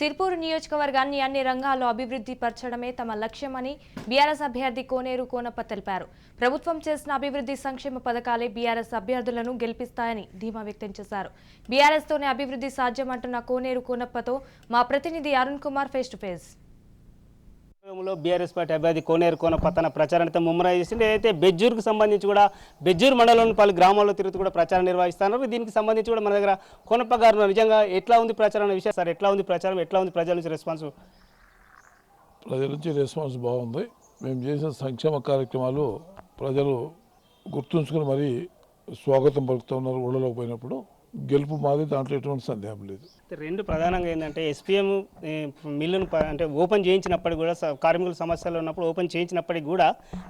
సిర్పూర్ నియోజకవర్గాన్ని అన్ని రంగాల్లో అభివృద్ధి పరచడమే తమ లక్ష్యమని బీఆర్ఎస్ అభ్యర్థి కోనేరు కోనప్ప తెలిపారు. ప్రభుత్వం చేసిన అభివృద్ధి సంక్షేమ పథకాలే బీఆర్ఎస్ అభ్యర్థులను గెలిపిస్తాయని ధీమా వ్యక్తం చేశారు. బీఆర్ఎస్ తోనే అభివృద్ధి సాధ్యమంటున్న కోనేరు కోనప్పతో మా ప్రతినిధి Arun Kumar face to face. BRS party అభ్యర్థి కోనేరు కోనప్ప తన ప్రచారాన్ని ముమ్మరం చేసింది. అయితే బెజ్జూరుకు సంబంధించి కూడా బెజ్జూరు మండలంలోని పలు గ్రామాల్లో తిరుగుతూ కూడా ప్రచారం నిర్వహిస్తున్నారు. దీనికి సంబంధించి కూడా మన దగ్గర కోనప్ప గారు నిజంగా ఎట్లా ఉంది ప్రచారం అనే విషయం సార్, ఎట్లా ఉంది ప్రచారం, ఎట్లా ఉంది ప్రజల నుంచి రెస్పాన్స్? ప్రజల నుంచి రెస్పాన్స్ బాగుంది. మేము చేసిన సంక్షేమ కార్యక్రమాలు ప్రజలు గుర్తుంచుకుని మరీ స్వాగతం పలుకుతున్నారు. ఊళ్ళలోకి పోయినప్పుడు గెలుపు మాది, దాంట్లో ఎటువంటి సందేహం లేదు. రెండు ప్రధానంగా ఏంటంటే ఎస్పీఎం మిల్లును అంటే ఓపెన్ చేయించినప్పటికీ కూడా కార్మికుల సమస్యలు ఉన్నప్పుడు ఓపెన్ చేయించినప్పటికీ కూడా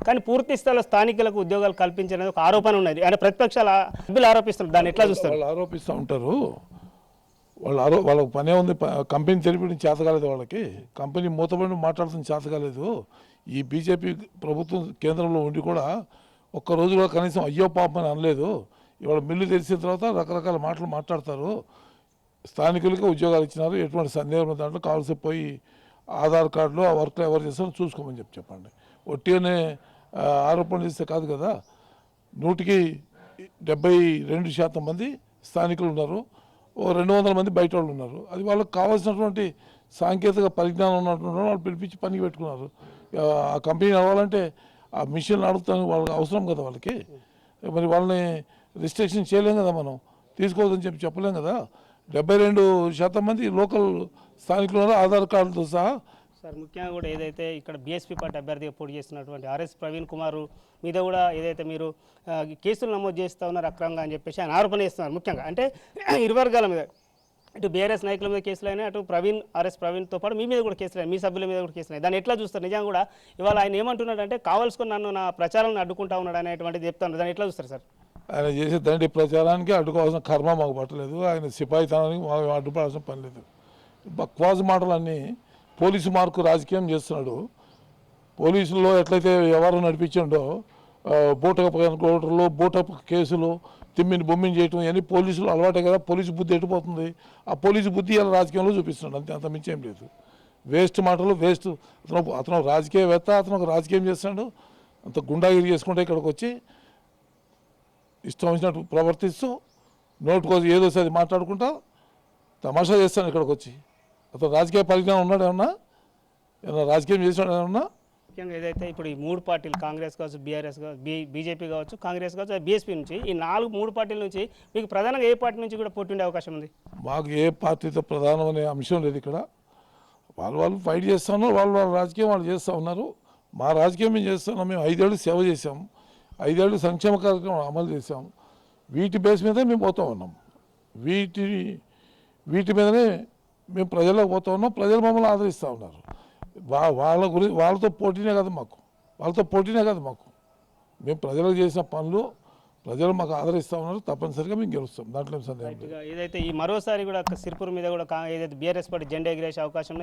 కానీ పూర్తి స్థాయిలో స్థానికులకు ఉద్యోగాలు కల్పించడానికి ఒక ఆరోపణ ఉన్నది. అంటే ప్రతిపక్షాలు సభ్యులు ఆరోపిస్తున్నారు. దాన్ని ఎట్లా చూస్తారు? వాళ్ళు ఆరోపిస్తూ ఉంటారు. వాళ్ళకు పనే ఉంది. కంపెనీ తెరిపించడం చేత కాలేదు, వాళ్ళకి కంపెనీ మూతపడి మాట్లాడుతున్న చేత కాలేదు. ఈ బీజేపీ ప్రభుత్వం కేంద్రంలో ఉండి కూడా ఒక్కరోజు కూడా కనీసం అయ్యో పాపం అని అనలేదు. ఇవాళ మిల్లు తెరిచిన తర్వాత రకరకాల మాటలు మాట్లాడతారు. స్థానికులకి ఉద్యోగాలు ఇచ్చినారు, ఎటువంటి సందేహం ఉన్న దాంట్లో కావాల్సి పోయి ఆధార్ కార్డులో ఆ వర్క్లో ఎవరు చేస్తారో చూసుకోమని చెప్పండి. ఒట్టిగానే ఆరోపణలు చేస్తే కాదు కదా. 172% మంది స్థానికులు ఉన్నారు, 200 మంది బయట వాళ్ళు ఉన్నారు. అది వాళ్ళకి కావాల్సినటువంటి సాంకేతిక పరిజ్ఞానం ఉన్నటువంటి వాళ్ళు పిలిపించి పనికి పెట్టుకున్నారు. ఆ కంపెనీ నడవాలంటే ఆ మిషన్ నడుపుతాను వాళ్ళకి అవసరం కదా వాళ్ళకి. మరి వాళ్ళని రిస్ట్రిక్షన్ చేయలేం కదా, మనం తీసుకోవద్దని చెప్పలేం కదా. 72% మంది లోకల్ స్థానికులు ఉన్నారు, ఆధార్ కార్డులతో సహా. సార్ ముఖ్యంగా కూడా ఏదైతే ఇక్కడ బీఎస్పీ పార్టీ అభ్యర్థిగా పోటీ చేస్తున్నటువంటి ఆర్ఎస్ ప్రవీణ్ కుమార్ మీద కూడా ఏదైతే మీరు కేసులు నమోదు చేస్తూ ఉన్నారు అక్రమంగా అని చెప్పేసి ఆయన ఆరోపణ చేస్తున్నారు. ముఖ్యంగా అంటే ఇరు వర్గాల మీద, ఇటు బీఆర్ఎస్ నాయకుల మీద కేసులైనా, అటు ఆర్ఎస్ ప్రవీణ్తో పాటు మీ మీద కూడా కేసులు, మీ సభ్యుల మీద కూడా కేసులు. దాన్ని ఎట్లా చూస్తారు? నిజంగా కూడా ఇవాళ ఆయన ఏమంటున్నాడు అంటే కావాల్సుకుని నన్ను నా ప్రచారాలను అడ్డుకుంటా ఉన్నాడు అనేటువంటిది చెప్తాను. దాన్ని ఎట్లా చూస్తారు సార్? ఆయన చేసే దండి ప్రచారానికి అడ్డుకోవాల్సిన కర్మ మాకు పట్టలేదు. ఆయన సిపాయితనానికి మాకు అడ్డుపడాల్సిన పని లేదు. బక్వాజ్ మాటలన్నీ పోలీసు మార్కు రాజకీయం చేస్తున్నాడు. పోలీసుల్లో ఎట్లయితే వ్యవహారం నడిపించిండో బూటకపు ఎన్కౌంటర్లు, బూటకపు కేసులు, తిమ్మిని బొమ్మిని చేయటం ఇవన్నీ పోలీసులు అలవాటే కదా. పోలీసు బుద్ధి ఎట్టిపోతుంది. ఆ పోలీసు బుద్ధి ఇలా రాజకీయంలో చూపిస్తున్నాడు, అంతే, అంత మించి ఏం లేదు. వేస్ట్ మాటలు, వేస్ట్. అతను రాజకీయవేత్త, అతను ఒక రాజకీయం చేస్తున్నాడు. అంత గుండాగిరి చేసుకుంటే ఇక్కడికి వచ్చి ఇష్టం వచ్చినట్టు ప్రవర్తిస్తూ నోటుకోసం ఏదో అది మాట్లాడుకుంటా తమాషా చేస్తాను ఇక్కడికి వచ్చి. అతను రాజకీయ పరిజ్ఞానం ఉన్నాడు, ఏమన్నా రాజకీయం చేసినాడు ఏమన్నా? ముఖ్యంగా ఏదైతే ఇప్పుడు ఈ మూడు పార్టీలు, కాంగ్రెస్ కావచ్చు, బీఆర్ఎస్ బీజేపీ కావచ్చు, కాంగ్రెస్ కావచ్చు, బీఎస్పీ నుంచి ఈ మూడు పార్టీల నుంచి మీకు ప్రధానంగా ఏ పార్టీ నుంచి కూడా పోటీ ఉండే అవకాశం ఉంది? మాకు ఏ పార్టీతో ప్రధానమనే అంశం లేదు ఇక్కడ. వాళ్ళు ఫైట్ చేస్తూ ఉన్నారు, వాళ్ళ రాజకీయం వాళ్ళు చేస్తూ ఉన్నారు. మా రాజకీయం మేము చేస్తున్నాం. మేము 5 ఏళ్ళు సేవ చేసాం, 5 ఏళ్ళు సంక్షేమ కార్యక్రమం అమలు చేసాం. వీటి బేస్ మీదే మేము పోతూ ఉన్నాం. వీటి మీదనే మేము ప్రజలకు పోతూ ఉన్నాం. ప్రజలు మమ్మల్ని ఆదరిస్తూ ఉన్నారు. వాళ్ళతో పోటీనే కదా మాకు, మేము ప్రజలకు చేసిన పనులు ప్రజలు మాకు ఆదరిస్తూ ఉన్నారు. తప్పనిసరిగా మేము గెలుస్తాం, దాంట్లో సందేహం లేదు. ఏదైతే ఈ మరోసారి కూడా సిర్పూర్ మీద కూడా ఏదైతే బీఆర్ఎస్ పార్టీ జెండా ఎగిరేసే అవకాశం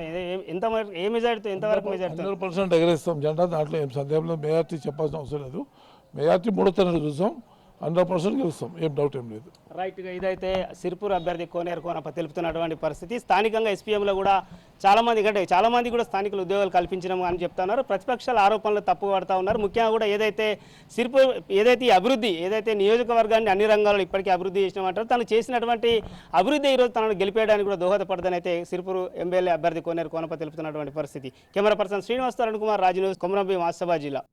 ఎంతవరకు, ఏ మెజార్టీతో, ఎంతవరకు మెజార్టీ? 100% ఎగరేస్తాం జెండా, దాంట్లో ఏం సందేహం లేదు. మెజార్టీ చెప్పాల్సిన అవసరం లేదు. మెజార్టీ 3 తరగతి చూసాం, 100% గెలుస్తాం, ఏం డౌట్ ఏం లేదు. రైట్గా ఇదైతే సిర్పూర్ అభ్యర్థి కోనేరు కోనప్ప తెలుపుతున్నటువంటి పరిస్థితి. స్థానికంగా ఎస్పీఎంలో కూడా చాలామంది కూడా స్థానికులు ఉద్యోగాలు కల్పించడం అని చెప్తున్నారు. ప్రతిపక్షాల ఆరోపణలు తప్పుపడతా ఉన్నారు. ముఖ్యంగా కూడా ఏదైతే సిర్పూర్ ఈ అభివృద్ధి, ఏదైతే నియోజకవర్గాన్ని అన్ని రంగాల్లో ఇప్పటికీ అభివృద్ధి చేసినామంటారు, తను చేసినటువంటి అభివృద్ధి ఈరోజు తనను గెలిపేయడానికి కూడా దోహదపడదని అయితే సిర్పూర్ ఎమ్మెల్యే అభ్యర్థి కోనేరు కోనప్ప తెలుపుతున్నటువంటి పరిస్థితి. Camera person Srinivas, Arun Kumar, Raj News, Komaram Bheem, Asifabad జిల్లా.